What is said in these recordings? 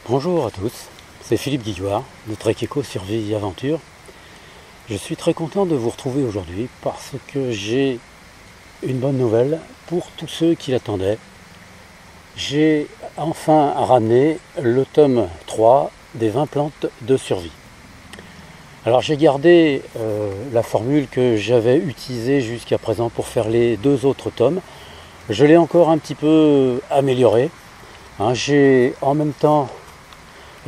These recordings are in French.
Bonjour à tous, c'est Philippe Guillouard de Trek Eco Survie et Aventure. Je suis très content de vous retrouver aujourd'hui parce que j'ai une bonne nouvelle pour tous ceux qui l'attendaient. J'ai enfin ramené le tome 3 des 20 plantes de survie. Alors j'ai gardé la formule que j'avais utilisée jusqu'à présent pour faire les deux autres tomes. Je l'ai encore un petit peu amélioré. J'ai en même temps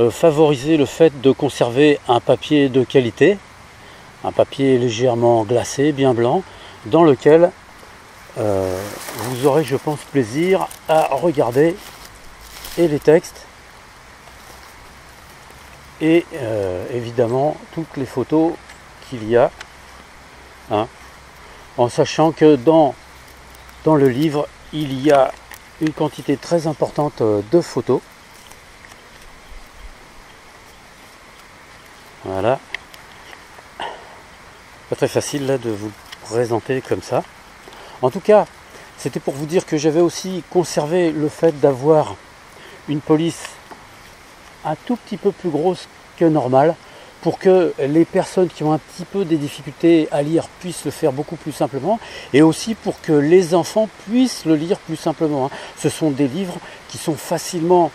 favorisé le fait de conserver un papier de qualité, un papier légèrement glacé, bien blanc, dans lequel vous aurez, je pense, plaisir à regarder et les textes et évidemment toutes les photos qu'il y a, en sachant que dans le livre il y a une quantité très importante de photos. Voilà, pas très facile là de vous présenter comme ça. En tout cas, c'était pour vous dire que j'avais aussi conservé le fait d'avoir une police un tout petit peu plus grosse que normal, pour que les personnes qui ont un petit peu des difficultés à lire puissent le faire beaucoup plus simplement, et aussi pour que les enfants puissent le lire plus simplement. Ce sont des livres qui sont facilement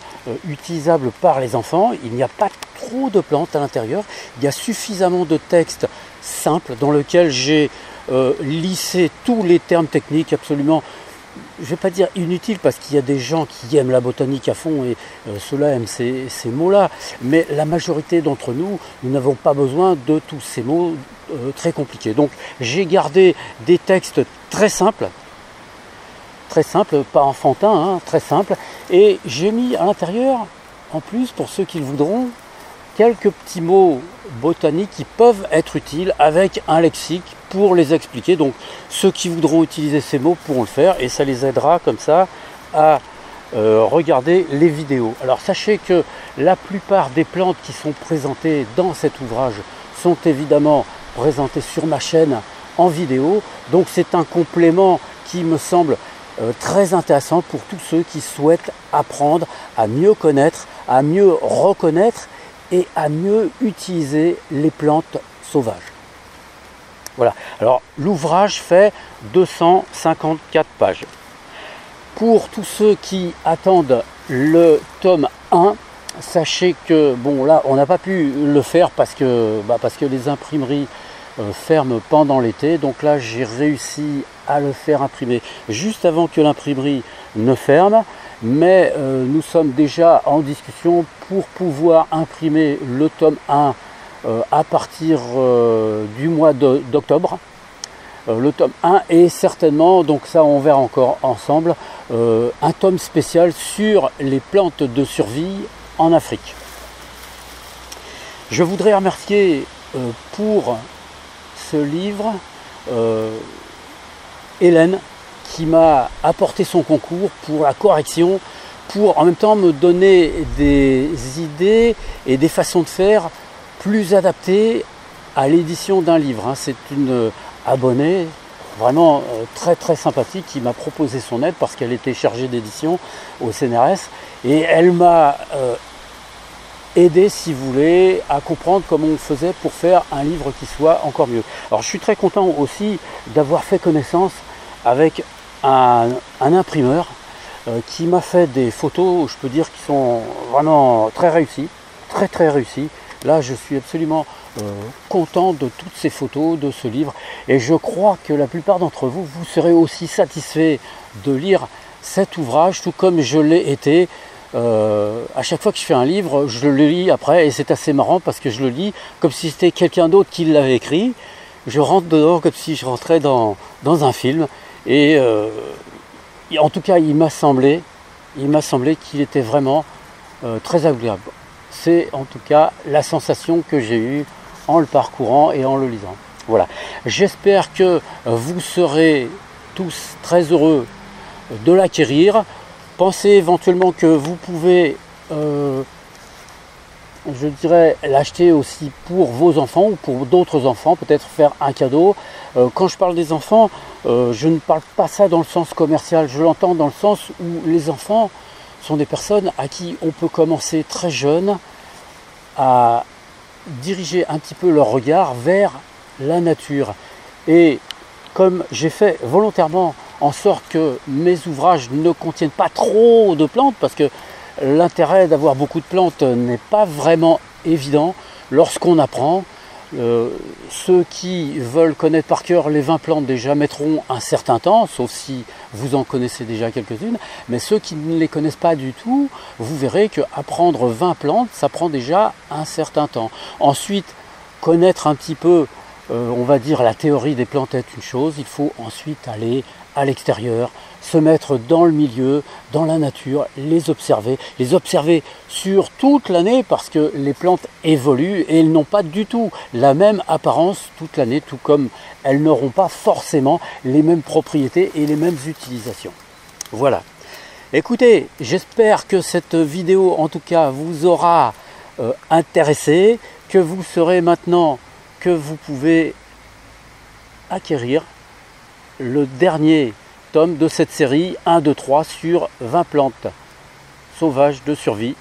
utilisables par les enfants. Il n'y a pas trop de plantes à l'intérieur, il y a suffisamment de textes simples dans lesquels j'ai lissé tous les termes techniques absolument, je ne vais pas dire inutiles, parce qu'il y a des gens qui aiment la botanique à fond et ceux-là aiment ces mots-là, mais la majorité d'entre nous, nous n'avons pas besoin de tous ces mots très compliqués. Donc j'ai gardé des textes très simples, pas enfantins, très simples, et j'ai mis à l'intérieur, en plus, pour ceux qui le voudront, quelques petits mots botaniques qui peuvent être utiles avec un lexique pour les expliquer. Donc ceux qui voudront utiliser ces mots pourront le faire et ça les aidera comme ça à regarder les vidéos. Alors sachez que la plupart des plantes qui sont présentées dans cet ouvrage sont évidemment présentées sur ma chaîne en vidéo. Donc c'est un complément qui me semble très intéressant pour tous ceux qui souhaitent apprendre à mieux connaître, à mieux reconnaître et à mieux utiliser les plantes sauvages. Voilà, alors l'ouvrage fait 254 pages. Pour tous ceux qui attendent le tome 1, sachez que, bon là, on n'a pas pu le faire parce que les imprimeries ferment pendant l'été. Donc là, j'ai réussi à le faire imprimer juste avant que l'imprimerie ne ferme. Mais nous sommes déjà en discussion pour pouvoir imprimer le tome 1 à partir du mois d'octobre. Le tome 1 est certainement, donc ça on verra encore ensemble, un tome spécial sur les plantes de survie en Afrique. Je voudrais remercier pour ce livre Hélène, qui m'a apporté son concours pour la correction, pour en même temps me donner des idées et des façons de faire plus adaptées à l'édition d'un livre. C'est une abonnée vraiment très très sympathique qui m'a proposé son aide parce qu'elle était chargée d'édition au CNRS et elle m'a aidé, si vous voulez, à comprendre comment on faisait pour faire un livre qui soit encore mieux. Alors je suis très content aussi d'avoir fait connaissance avec un imprimeur qui m'a fait des photos, je peux dire, qui sont vraiment très réussies, très réussies. Là, je suis absolument content de toutes ces photos de ce livre et je crois que la plupart d'entre vous, vous serez aussi satisfaits de lire cet ouvrage, tout comme je l'ai été. À chaque fois que je fais un livre, je le lis après et c'est assez marrant parce que je le lis comme si c'était quelqu'un d'autre qui l'avait écrit. Je rentre dedans comme si je rentrais dans un film. Et en tout cas, il m'a semblé qu'il était vraiment très agréable. C'est en tout cas la sensation que j'ai eue en le parcourant et en le lisant. Voilà. J'espère que vous serez tous très heureux de l'acquérir. Pensez éventuellement que vous pouvez, je dirais, l'acheter aussi pour vos enfants ou pour d'autres enfants, peut-être faire un cadeau. Quand je parle des enfants, je ne parle pas ça dans le sens commercial, je l'entends dans le sens où les enfants sont des personnes à qui on peut commencer très jeune à diriger un petit peu leur regard vers la nature. Et comme j'ai fait volontairement en sorte que mes ouvrages ne contiennent pas trop de plantes, parce que l'intérêt d'avoir beaucoup de plantes n'est pas vraiment évident lorsqu'on apprend. Ceux qui veulent connaître par cœur les 20 plantes déjà mettront un certain temps, sauf si vous en connaissez déjà quelques-unes, mais ceux qui ne les connaissent pas du tout, vous verrez qu'apprendre 20 plantes, ça prend déjà un certain temps. Ensuite, connaître un petit peu, on va dire, la théorie des plantes est une chose, il faut ensuite aller à l'extérieur, se mettre dans le milieu, dans la nature, les observer sur toute l'année parce que les plantes évoluent et elles n'ont pas du tout la même apparence toute l'année, tout comme elles n'auront pas forcément les mêmes propriétés et les mêmes utilisations. Voilà. Écoutez, j'espère que cette vidéo en tout cas vous aura intéressé, que vous saurez maintenant que vous pouvez acquérir le dernier tome de cette série 1, 2, 3 sur 20 plantes sauvages de survie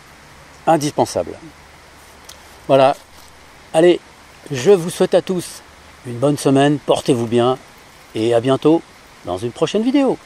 indispensables. Voilà, allez, je vous souhaite à tous une bonne semaine, portez-vous bien et à bientôt dans une prochaine vidéo.